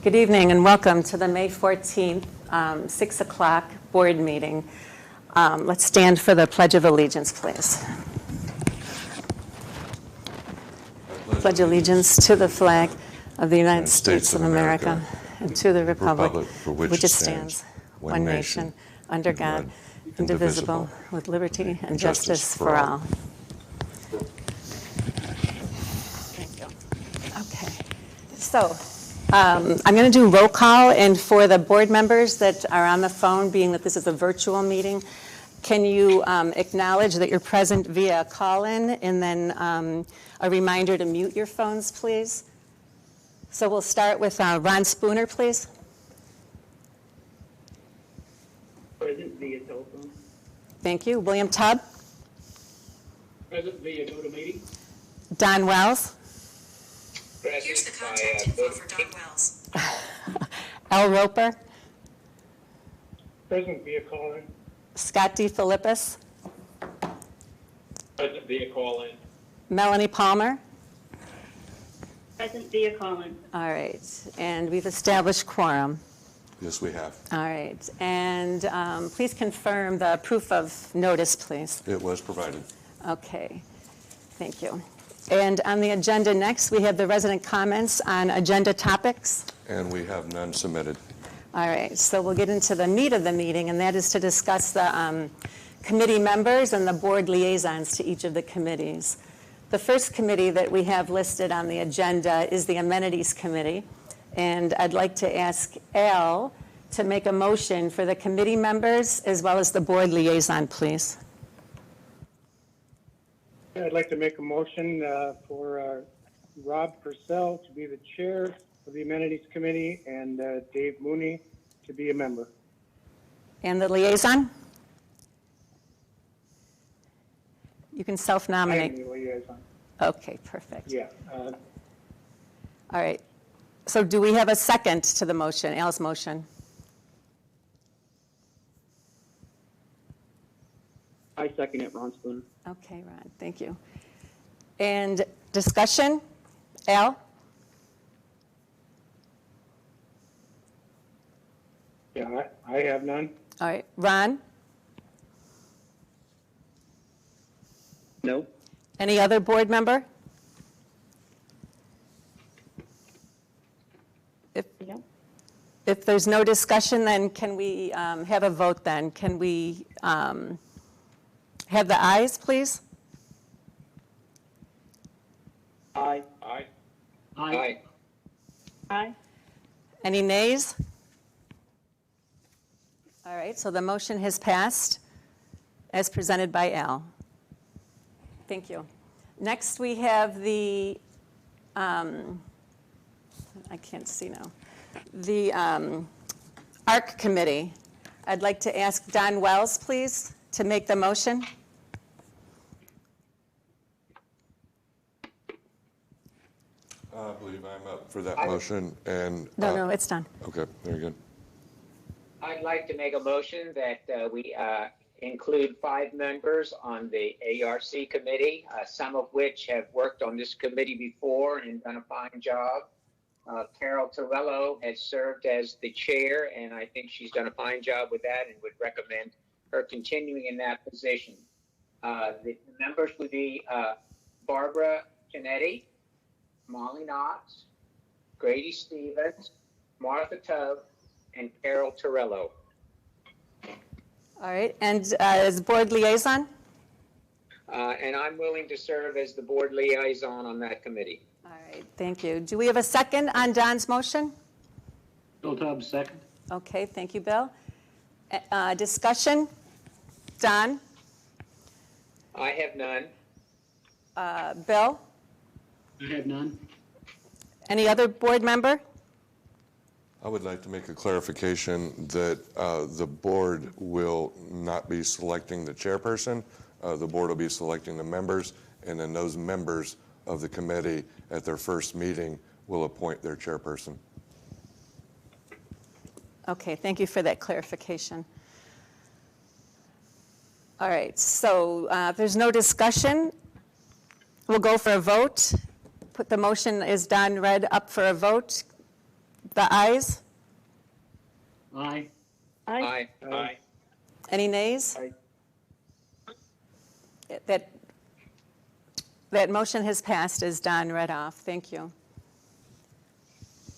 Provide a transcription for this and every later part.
Good evening and welcome to the May 14th, 6 o'clock board meeting. Let's stand for the Pledge of Allegiance, please. Pledge allegiance to the flag of the United States of America and to the republic for which it stands, one nation, under God, indivisible, with liberty and justice for all. Thank you. Okay. So, I'm going to do roll call, and for the board members that are on the phone, being that this is a virtual meeting, can you acknowledge that you're present via call-in, and then a reminder to mute your phones, please? So we'll start with Ron Spooner, please. Present via telephone. Thank you. William Tubb. Present via GoToMeeting. Don Wells. Here's the contact info for Don Wells. Al Roper. Present via call-in. Scott D. Philippus. Present via call-in. Melanie Palmer. Present via call-in. All right. And we've established quorum. Yes, we have. All right. And please confirm the proof of notice, please. It was provided. Okay. Thank you. And on the agenda next, we have the resident comments on agenda topics. And we have none submitted. All right, so we'll get into the meat of the meeting, and that is to discuss the committee members and the board liaisons to each of the committees. The first committee that we have listed on the agenda is the Amenities Committee, and I'd like to ask Al to make a motion for the committee members as well as the board liaison, please. I'd like to make a motion for Rob Purcell to be the chair of the Amenities Committee and Dave Mooney to be a member. And the liaison? You can I am self-nominate. the liaison. Okay, perfect. Yeah. All right. So do we have a second to the motion, Al's motion? I second it, Ron Spooner. Okay, Ron, thank you. And discussion? Al? Yeah, I have none. All right. Ron? No. Any other board member? If there's no discussion, then can we have a vote then? Can we have the ayes, please? Aye. Aye. Aye. Aye. Any nays? All right, so the motion has passed as presented by Al. Thank you. Next, we have the, I can't see now, the ARC Committee. I'd like to ask Don Wells, please, to make the motion. I believe I'm up for that motion. And No, it's done. Okay, very good. I'd like to make a motion that we include 5 members on the ARC committee, some of which have worked on this committee before and done a fine job. Carol Torello has served as the chair, and I think she's done a fine job with that and would recommend her continuing in that position. The members would be Barbara Janetti, Molly Knotts, Grady Stevens, Martha Tubb, and Carol Torello. All right, and as board liaison? And I'm willing to serve as the board liaison on that committee. All right, thank you. Do we have a second on Don's motion? Bill Tubbs, second. Okay, thank you, Bill. Discussion? Don? I have none. Bill? I have none. Any other board member? I would like to make a clarification that the board will not be selecting the chairperson. The board will be selecting the members, and then those members of the committee at their first meeting will appoint their chairperson. Okay, thank you for that clarification. All right, so if there's no discussion, we'll go for a vote. Put the motion, as Don read, up for a vote. The ayes? Aye. Aye. Aye. Any nays? Aye. That motion has passed as Don read off. Thank you.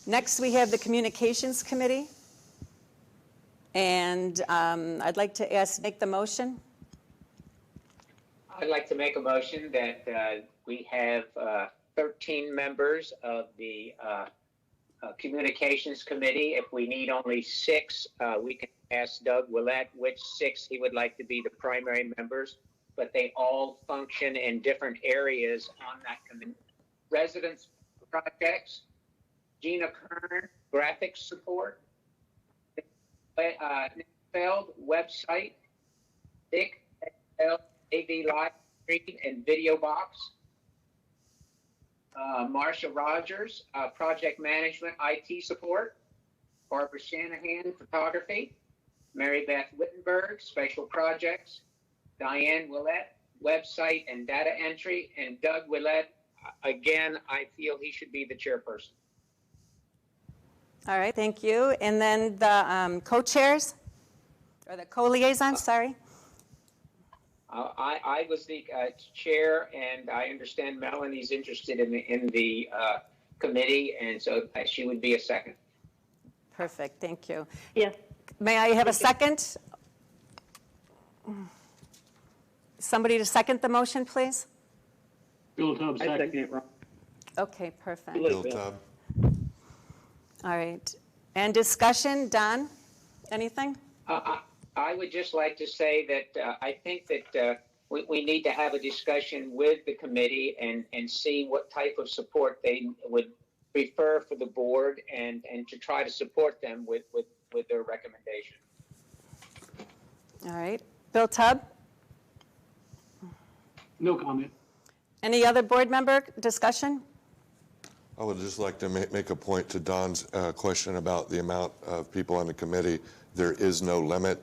Next, we have the Communications Committee. And I'd like to make the motion. I'd like to make a motion that we have 13 members of the Communications Committee. If we need only 6, we can ask Doug Willett which 6 he would like to be the primary members, but they all function in different areas on that committee. Residence projects, Gina Kern, graphics support, Nick Feld, website, Dick Feld, AV live stream and video box, Marsha Rogers, project management, IT support, Barbara Shanahan, photography, Mary Beth Wittenberg, special projects, Diane Willett, website and data entry, and Doug Willett, again, I feel he should be the chairperson. All right, thank you. And then the co-chairs, or the co-liaisons, sorry. I was the chair, and I understand Melanie's interested in the committee, and so she would be a second. Perfect, thank you. Yes. May I have a second? Somebody to second the motion, please? Bill Tubbs, I second. second it, Ron. Okay, perfect. Bill Tubb. All right. And discussion, Don? Anything? I would just like to say that I think that we need to have a discussion with the committee and see what type of support they would prefer for the board and to try to support them with their recommendation. All right. Bill Tubb? No comment. Any other board member discussion? I would just like to make a point to Don's question about the amount of people on the committee. There is no limit,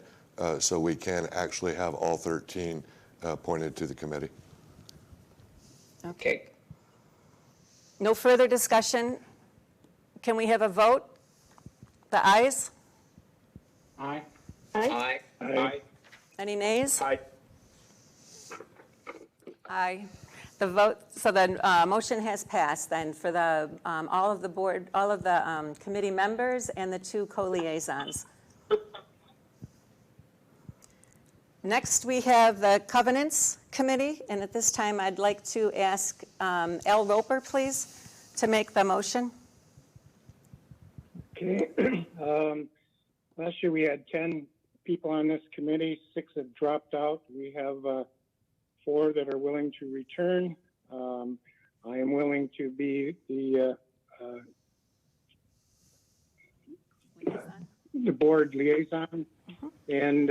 so we can actually have all 13 appointed to the committee. Okay. No further discussion. Can we have a vote? The ayes? Aye. Aye. Aye. Any nays? Aye. Aye. The vote, so the motion has passed then for the, all of the committee members and the 2 co-liaisons. Next, we have the Covenants Committee, and at this time, I'd like to ask Al Roper, please, to make the motion. Okay. Last year we had 10 people on this committee. 6 have dropped out. We have 4 that are willing to return. I am willing to be the board liaison, and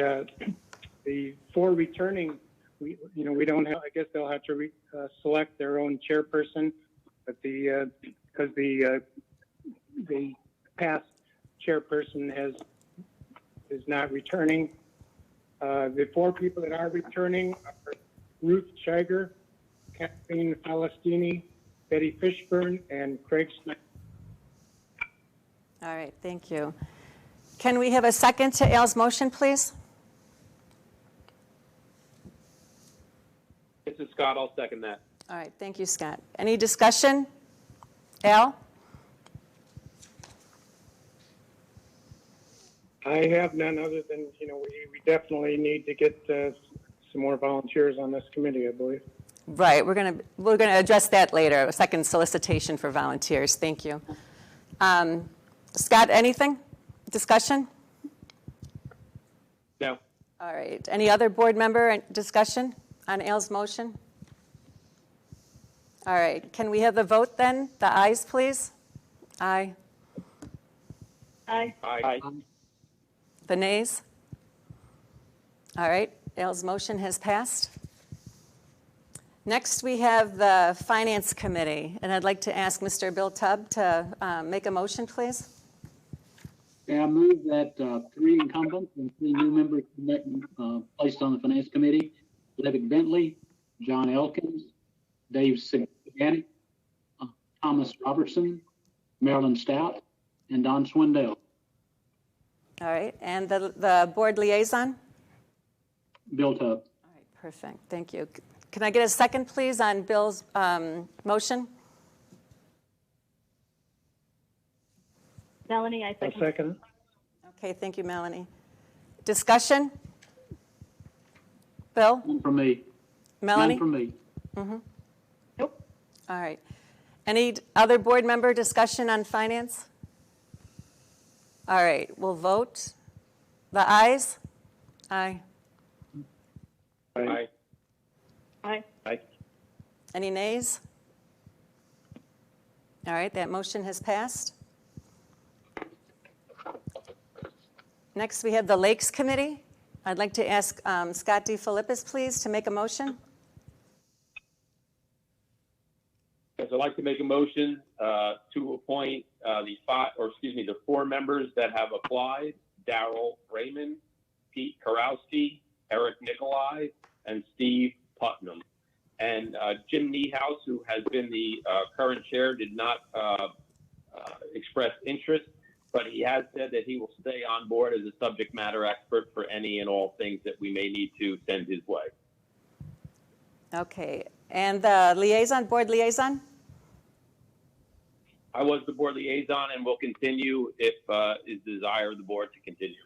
the 4 returning. We don't have. I guess they'll have to select their own chairperson, but because the past chairperson is not returning. The 4 people that are returning are Ruth Shiger, Kathleen Falastini, Betty Fishburne, and Craig Snyder. All right, thank you. Can we have a second to Al's motion, please? This is Scott. I'll second that. All right, thank you, Scott. Any discussion? Al? I have none other than, we definitely need to get some more volunteers on this committee, I believe. Right, we're going to address that later, a second solicitation for volunteers. Thank you. Scott, anything? Discussion? No. All right. Any other board member discussion on Al's motion? All right. Can we have the vote then? The ayes, please. Aye. Aye. Aye. The nays? All right. Al's motion has passed. Next, we have the Finance Committee, and I'd like to ask Mr. Bill Tubb to make a motion, please. Okay, I move that 3 incumbents and 3 new members placed on the Finance Committee: Levick Bentley, John Elkins, Dave Sigani, Thomas Robertson, Marilyn Stout, and Don Swindell. All right, and the board liaison? Bill Tubb. All right, perfect, thank you. Can I get a second, please, on Bill's motion? Melanie, I I'll second. second. Okay, thank you, Melanie. Discussion? Bill? None from me. Melanie? None from me. Nope. All right. Any other board member discussion on finance? All right, we'll vote. The ayes? Aye. Aye. Aye. Aye. Any nays? All right, that motion has passed. Next, we have the Lakes Committee. I'd like to ask Scott DeFilippis, please, to make a motion. Yes, I'd like to make a motion to appoint the 4 members that have applied: Darrell Raymond, Pete Karowski, Eric Nikolai, and Steve Putnam. And Jim Niehaus, who has been the current chair, did not express interest, but he has said that he will stay on board as a subject matter expert for any and all things that we may need to send his way. Okay, and the liaison, board liaison? I was the board liaison and will continue if is the desire of the board to continue.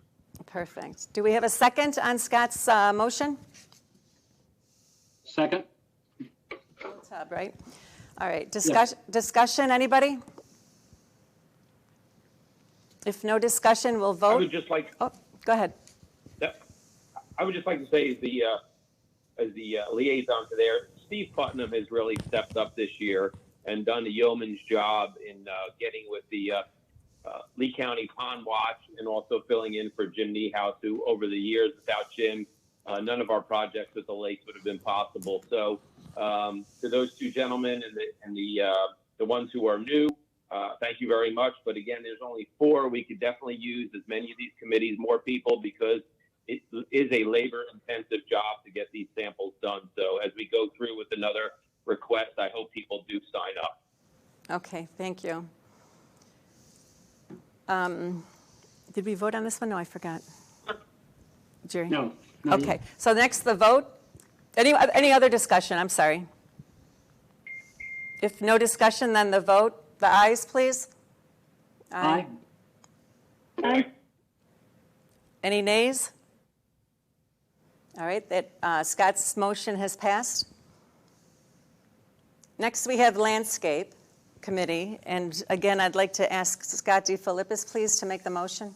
Perfect. Do we have a second on Scott's motion? Second. Tab, right? All right, discussion, anybody? If no discussion, we'll I vote. would just like Oh, go ahead. I would just like to say as the liaison to there, Steve Putnam has really stepped up this year and done a yeoman's job in getting with the Lee County Pond Watch and also filling in for Jim Niehaus, who over the years without Jim, none of our projects at the lakes would have been possible. So to those 2 gentlemen and the ones who are new, thank you very much. But again, there's only 4. We could definitely use as many of these committees, more people, because it is a labor-intensive job to get these samples done. So as we go through with another request, I hope people do sign up. Okay, thank you. Did we vote on this one? No, I forgot. Jerry? No. Okay, so next the vote. Any other discussion? I'm sorry. If no discussion, then the vote. The ayes, please. Aye. Aye. Any nays? All right, that Scott's motion has passed. Next, we have Landscape Committee, and again, I'd like to ask Scott DeFilippis, please, to make the motion.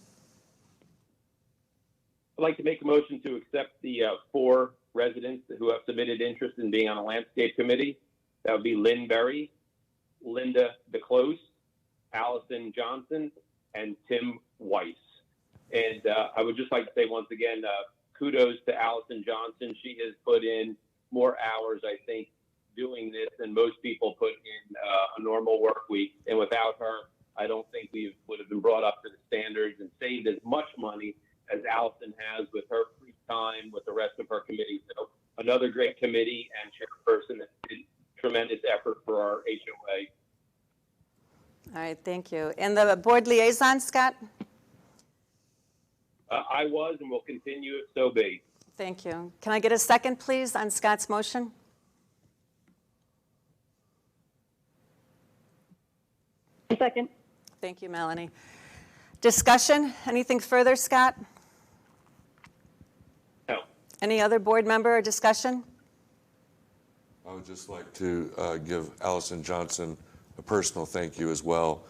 I'd like to make a motion to accept the 4 residents who have submitted interest in being on a landscape committee. That would be Lynn Berry, Linda DeClose, Allison Johnson, and Tim Weiss. And I would just like to say once again, kudos to Allison Johnson. She has put in more hours, I think, doing this than most people put in a normal work week. And without her, I don't think we would have been brought up to the standards and saved as much money as Allison has with her free time with the rest of her committee. So another great committee and chairperson that did tremendous effort for our HOA. All right, thank you. And the board liaison, Scott? I was and will continue if so be. Thank you. Can I get a second, please, on Scott's motion? Second. Thank you, Melanie. Discussion? Anything further, Scott? No. Any other board member or discussion? I would just like to give Allison Johnson a personal thank you as well.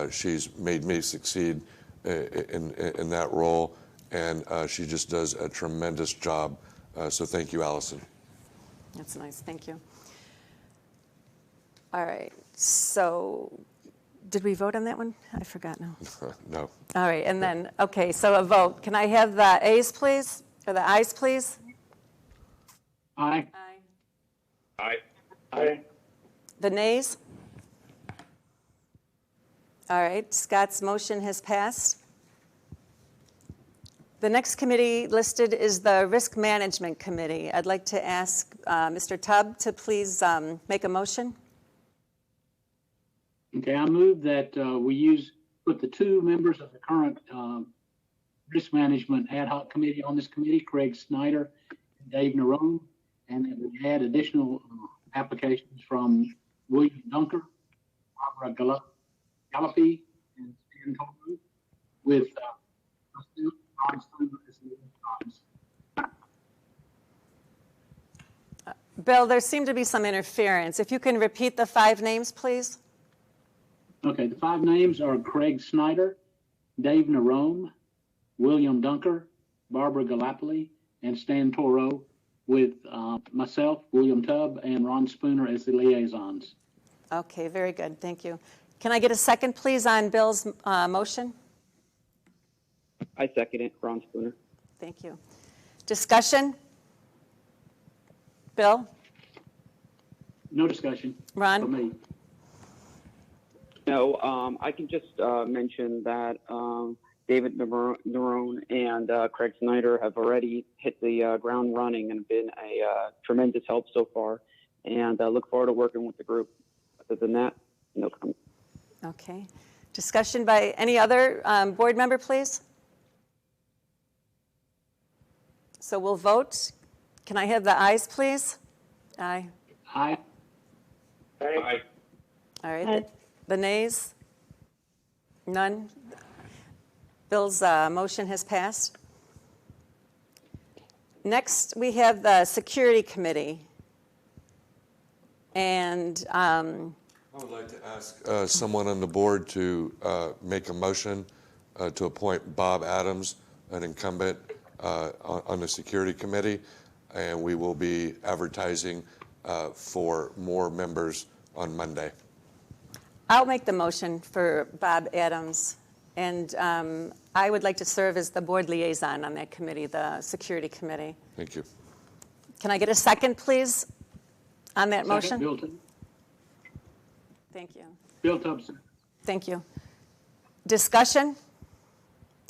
She's made me succeed in that role, and she just does a tremendous job. So thank you, Allison. That's nice, thank you. All right, so did we vote on that one? I forgot now. No. All right, and then, okay, so a vote. Can I have the ayes, please, or the ayes, please? Aye. Aye. Aye. The nays? All right, Scott's motion has passed. The next committee listed is the Risk Management Committee. I'd like to ask Mr. Tubb to please make a motion. Okay, I move that we use put the two members of the current Risk Management Ad Hoc Committee on this committee, Craig Snyder and Dave Nerone, and then we add additional applications from William Dunker, Barbara Gallopy, and Stan Tolman, with Ron Spooner as the liaisons. Bill, there seemed to be some interference. If you can repeat the 5 names, please. Okay, the 5 names are Craig Snyder, Dave Nerone, William Dunker, Barbara Gallopy, and Stan Toro, with myself, William Tubb, and Ron Spooner as the liaisons. Okay, very good. Thank you. Can I get a second, please, on Bill's motion? I second it, Ron Spooner. Thank you. Discussion? Bill? No discussion. Ron? For me. No, I can just mention that David Nerone and Craig Snyder have already hit the ground running and been a tremendous help so far, and I look forward to working with the group. Other than that, no comment. Okay. Discussion by any other board member, please? So we'll vote. Can I have the ayes, please? Aye. Aye. Aye. All right. Aye. The nays? None? Bill's motion has passed. Next, we have the Security Committee. And I would like to ask someone on the board to make a motion to appoint Bob Adams, an incumbent on the Security Committee, and we will be advertising for more members on Monday. I'll make the motion for Bob Adams. And I would like to serve as the board liaison on that committee, the Security Committee. Thank you. Can I get a second, please, on that Second, motion? Bill Tubb. Thank you. Bill Tubb, sir. Thank you. Discussion?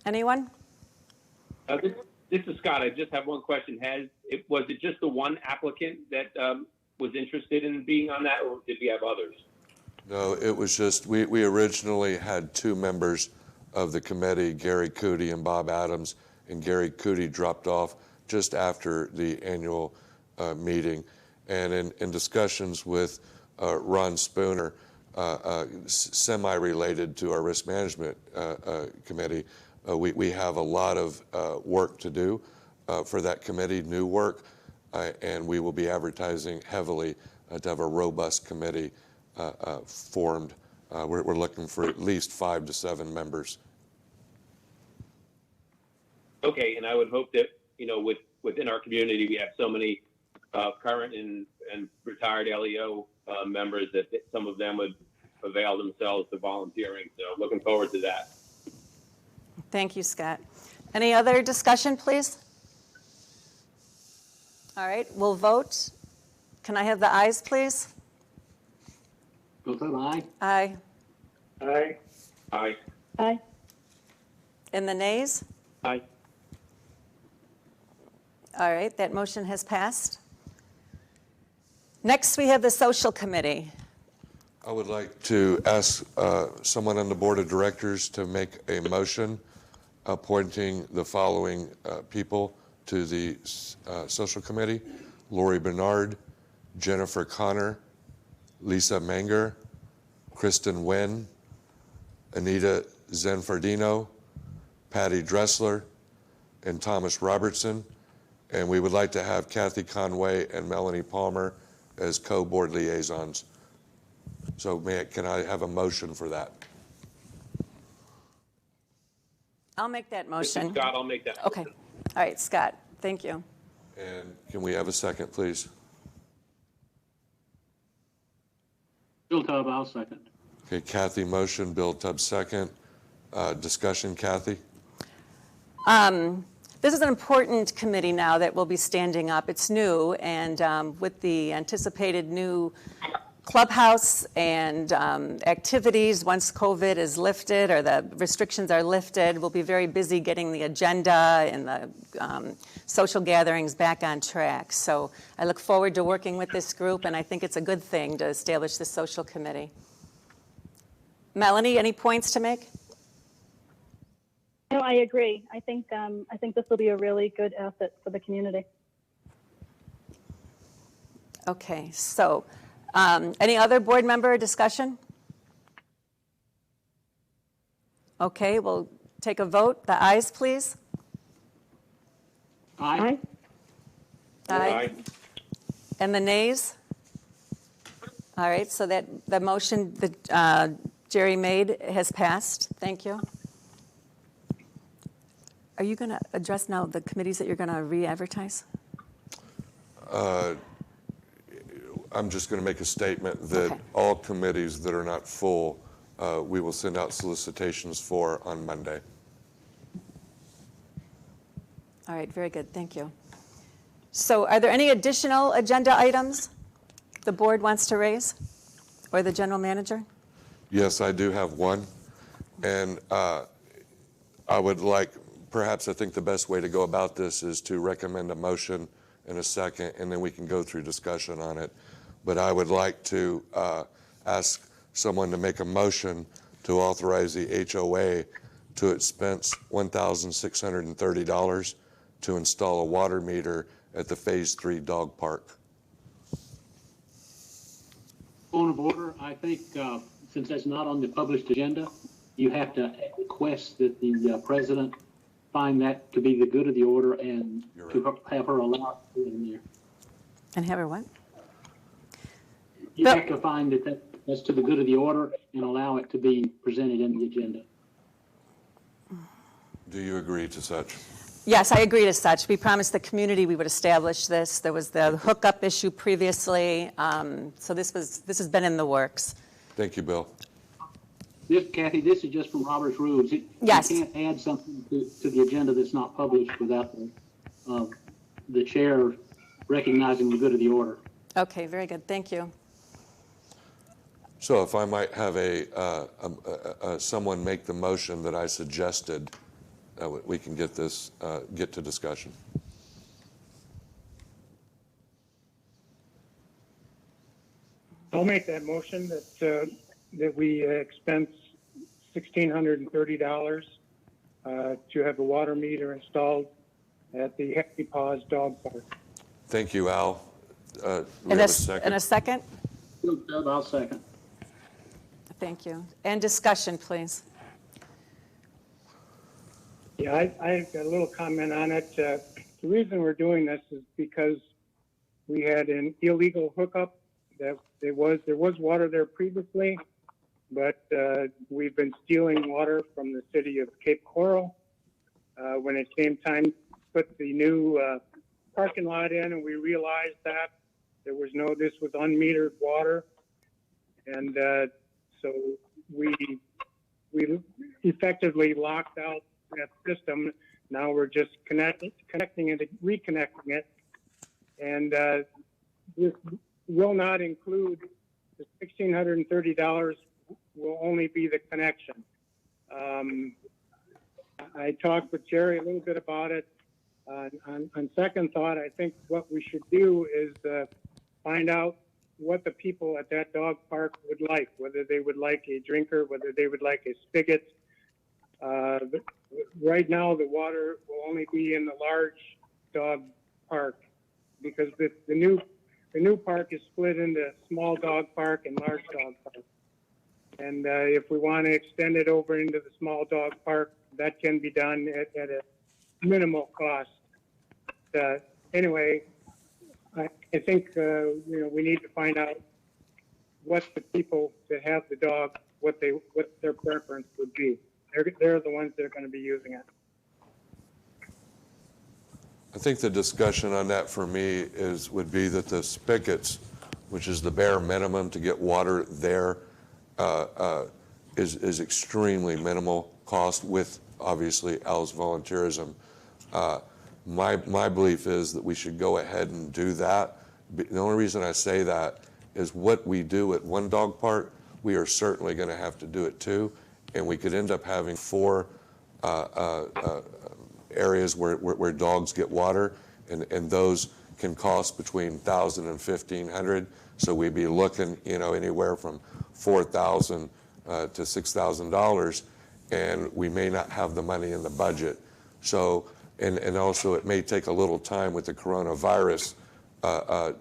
Anyone? This is Scott. I just have one question. Was it just the one applicant that was interested in being on that, or did we have others? No, it was just, we originally had 2 members of the committee, Gary Cootie and Bob Adams, and Gary Cootie dropped off just after the annual meeting. And in discussions with Ron Spooner, semi-related to our risk management committee, we have a lot of work to do for that committee, new work, and we will be advertising heavily to have a robust committee formed. We're looking for at least 5 to 7 members. Okay, and I would hope that, within our community, we have so many current and retired LEO members that some of them would avail themselves to volunteering. So looking forward to that. Thank you, Scott. Any other discussion, please? All right, we'll vote. Can I have the ayes, please? Bill Tubb, aye. Aye. Aye. Aye. Aye. And the nays? Aye. All right, that motion has passed. Next, we have the Social Committee. I would like to ask someone on the board of directors to make a motion appointing the following people to the Social Committee: Lori Bernard, Jennifer Connor, Lisa Menger, Kristen Wen, Anita Zanfardino, Patty Dressler, and Thomas Robertson. And we would like to have Kathy Conway and Melanie Palmer as co-board liaisons. So can I have a motion for that? I'll make that This is motion. Scott, I'll make that. Okay. All right, Scott, thank you. And can we have a second, please? Bill Tubb, I'll second. Okay, Kathy motion, Bill Tubb second. Discussion, Kathy? This is an important committee now that will be standing up. It's new, and with the anticipated new clubhouse and activities, once COVID is lifted or the restrictions are lifted, we'll be very busy getting the agenda and the social gatherings back on track. So I look forward to working with this group, and I think it's a good thing to establish the social committee. Melanie, any points to make? No, I agree. I think this will be a really good asset for the community. Okay, so any other board member discussion? Okay, we'll take a vote. The ayes, please. Aye. Aye. And the nays? All right, so that the motion that Jerry made has passed. Thank you. Are you going to address now the committees that you're going to re-advertise? I'm just going to make a statement that Okay. all committees that are not full, we will send out solicitations for on Monday. All right, very good, thank you. So are there any additional agenda items the board wants to raise, or the general manager? Yes, I do have one. And I would like, perhaps I think the best way to go about this is to recommend a motion in a second, and then we can go through discussion on it. But I would like to ask someone to make a motion to authorize the HOA to expense $1,630 to install a water meter at the Phase 3 dog park. Point of order, I think since that's not on the published agenda, you have to request that the president find that to be the good of the order and You're to have her allow it in there. And have her what? You Bill- have to find that that's to the good of the order and allow it to be presented in the agenda. Do you agree to such? Yes, I agree to such. We promised the community we would establish this. There was the hookup issue previously, so this has been in the works. Thank you, Bill. Kathy, this is just from Robert's rules. Yes. You can't add something to the agenda that's not published without the chair recognizing the good of the order. Okay, very good, thank you. So if I might have someone make the motion that I suggested, we can get this, get to discussion. I'll make that motion that we expense $1,630 to have a water meter installed at the Happy Paws Dog Park. Thank you, Al. We And have a second. a second? I'll second. Thank you. And discussion, please. Yeah, I got a little comment on it. The reason we're doing this is because we had an illegal hookup. That there was water there previously, but we've been stealing water from the city of Cape Coral. When it came time to put the new parking lot in, and we realized that this was unmetered water, and so we effectively locked out that system. Now we're just connecting it, reconnecting it, and this will not include the $1,630. Will only be the connection. I talked with Jerry a little bit about it. On second thought, I think what we should do is find out what the people at that dog park would like, whether they would like a drinker, whether they would like a spigot. Right now, the water will only be in the large dog park because the new park is split into small dog park and large dog park. And if we want to extend it over into the small dog park, that can be done at a minimal cost. Anyway, I think we need to find out what the people that have the dog, what their preference would be. They're the ones that are going to be using it. I think the discussion on that for me would be that the spigots, which is the bare minimum to get water there, is extremely minimal cost with obviously Al's volunteerism. My belief is that we should go ahead and do that. The only reason I say that is what we do at one dog park, we are certainly going to have to do it too, and we could end up having 4 areas where dogs get water, and those can cost between $1,000 and $1,500. So we'd be looking, anywhere from $4,000 to $6,000. and we may not have the money in the budget. So, and also it may take a little time with the coronavirus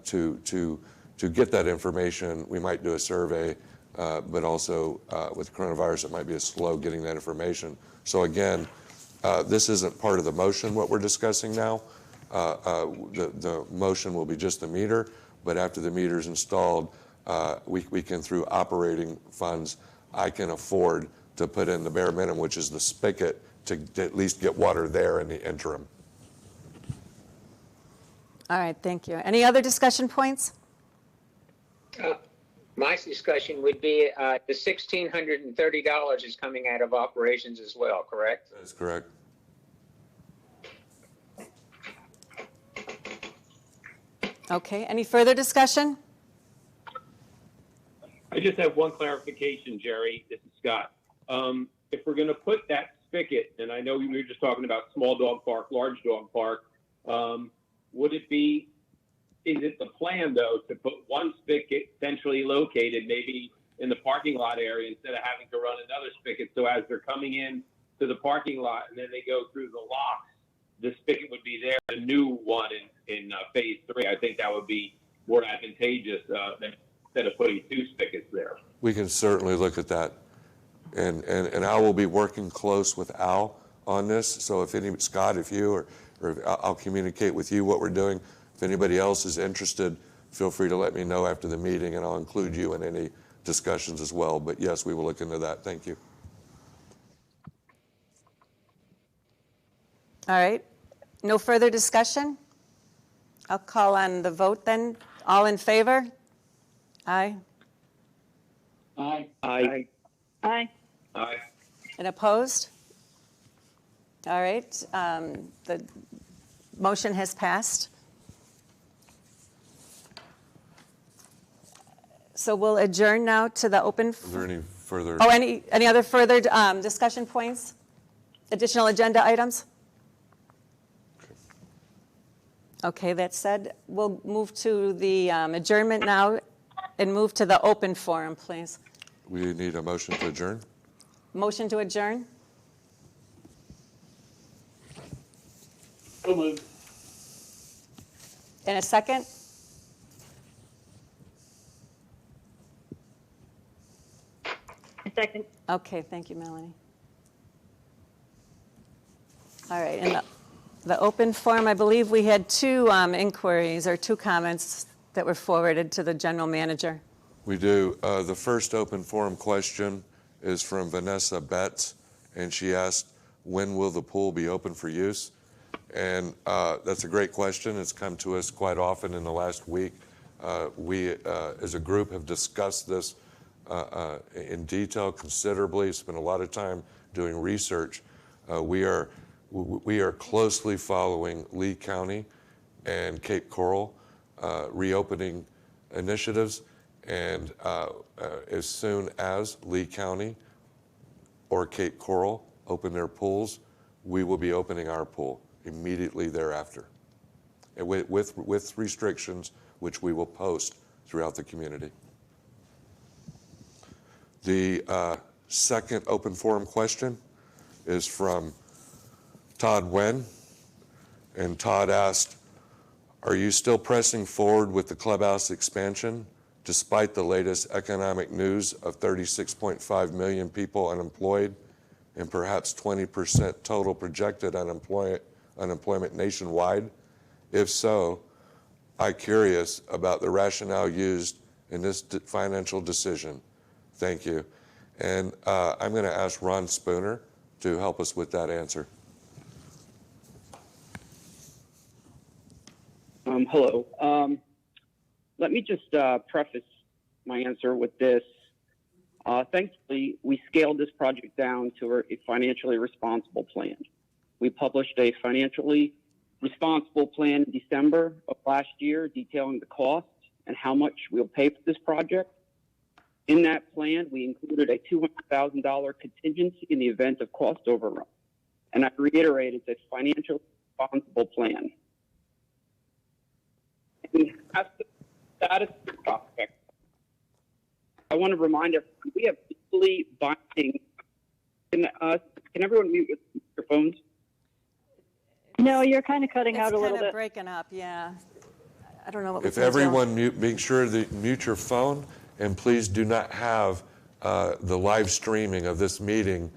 to get that information. We might do a survey, but also with coronavirus, it might be slow getting that information. So again, this isn't part of the motion, what we're discussing now. The motion will be just the meter, but after the meter's installed, we can, through operating funds, I can afford to put in the bare minimum, which is the spigot, to at least get water there in the interim. All right, thank you. Any other discussion points? My discussion would be the $1,630 is coming out of operations as well, correct? That's correct. Okay, any further discussion? I just have one clarification, Jerry. This is Scott. If we're going to put that spigot, and I know we were just talking about small dog park, large dog park, would it be, is it the plan though to put one spigot centrally located, maybe in the parking lot area, instead of having to run another spigot? So as they're coming in to the parking lot and then they go through the locks, the spigot would be there, the new one in phase 3. I think that would be more advantageous instead of putting 2 spigots there. We can certainly look at that. And I will be working close with Al on this. So if any, Scott, if you, or I'll communicate with you what we're doing. If anybody else is interested, feel free to let me know after the meeting, and I'll include you in any discussions as well. But yes, we will look into that. Thank you. All right, no further discussion? I'll call on the vote then. All in favor? Aye. Aye. Aye. Aye. Aye. And opposed? All right, the motion has passed. So we'll adjourn now to the open. Is there any further? Oh, any other further discussion points? Additional agenda items? Okay, that said, we'll move to the adjournment now and move to the open forum, please. We need a motion to adjourn. Motion to adjourn? So moved. In a second? A second. Okay, thank you, Melanie. All right, in the open forum, I believe we had 2 inquiries or 2 comments that were forwarded to the general manager. We do. The first open forum question is from Vanessa Betts, and she asked, when will the pool be open for use? And that's a great question. It's come to us quite often in the last week. We, as a group, have discussed this in detail considerably, spent a lot of time doing research. We are closely following Lee County and Cape Coral reopening initiatives, and as soon as Lee County or Cape Coral open their pools, we will be opening our pool immediately thereafter, and with restrictions which we will post throughout the community. The second open forum question is from Todd Wen, and Todd asked, are you still pressing forward with the clubhouse expansion despite the latest economic news of 36.5 million people unemployed and perhaps 20% total projected unemployment nationwide? If so, I'm curious about the rationale used in this financial decision. Thank you. And I'm going to ask Ron Spooner to help us with that answer. Hello. Let me just preface my answer with this. Thankfully, we scaled this project down to a financially responsible plan. We published a financially responsible plan in December of last year detailing the costs and how much we'll pay for this project. In that plan, we included a $200,000 contingency in the event of cost overrun. And I reiterate, it's a financially responsible plan. And as the status of the project, I want to remind everyone we have legally binding Can everyone mute your phones? No, you're kind of cutting It's out a little kind of bit. breaking up, yeah. I don't know what we If can do. everyone mute, make sure that mute your phone, and please do not have the live streaming of this meeting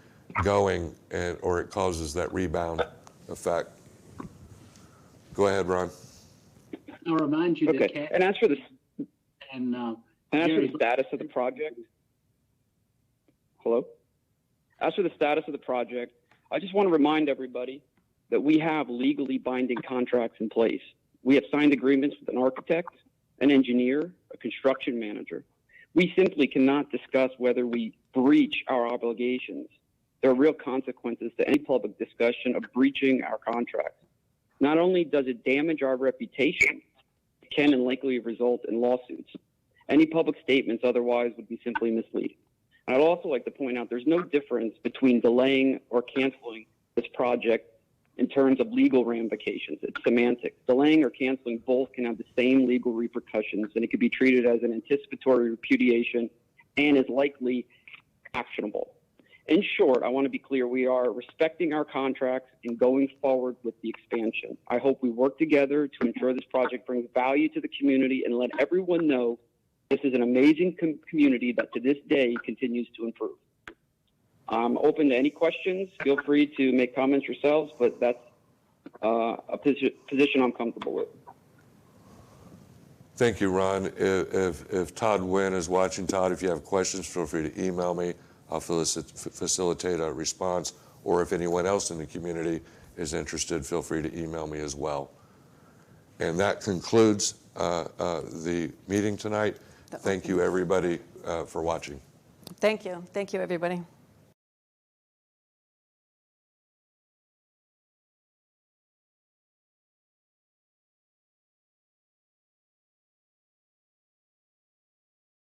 going, or it causes that rebound effect. Go ahead, Ron. I'll remind you that Okay. Kat And as for the and As for the status of the project, hello? As for the status of the project, I just want to remind everybody that we have legally binding contracts in place. We have signed agreements with an architect, an engineer, a construction manager. We simply cannot discuss whether we breach our obligations. There are real consequences to any public discussion of breaching our contracts. Not only does it damage our reputation, it can and likely result in lawsuits. Any public statements otherwise would be simply misleading. I'd also like to point out there's no difference between delaying or canceling this project in terms of legal ramifications. It's semantics. Delaying or canceling both can have the same legal repercussions, and it could be treated as an anticipatory repudiation and is likely actionable. In short, I want to be clear, we are respecting our contracts and going forward with the expansion. I hope we work together to ensure this project brings value to the community and let everyone know this is an amazing community that to this day continues to improve. I'm open to any questions. Feel free to make comments yourselves, but that's a position I'm comfortable with. Thank you, Ron. If Todd Wynn is watching, Todd, if you have questions, feel free to email me. I'll facilitate a response, or if anyone else in the community is interested, feel free to email me as well. And that concludes the meeting tonight. Thank you, everybody, for watching. Thank you. Thank you, everybody.